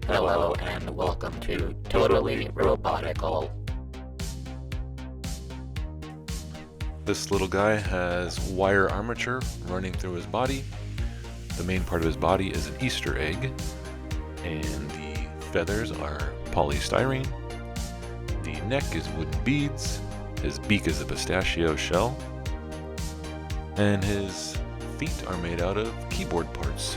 Hello and welcome to Totally Robotical. This little guy has wire armature running through his body. The main part of his body is an Easter egg, and the feathers are polystyrene. The neck is wooden beads. His beak is a pistachio shell. And his feet are made out of keyboard parts.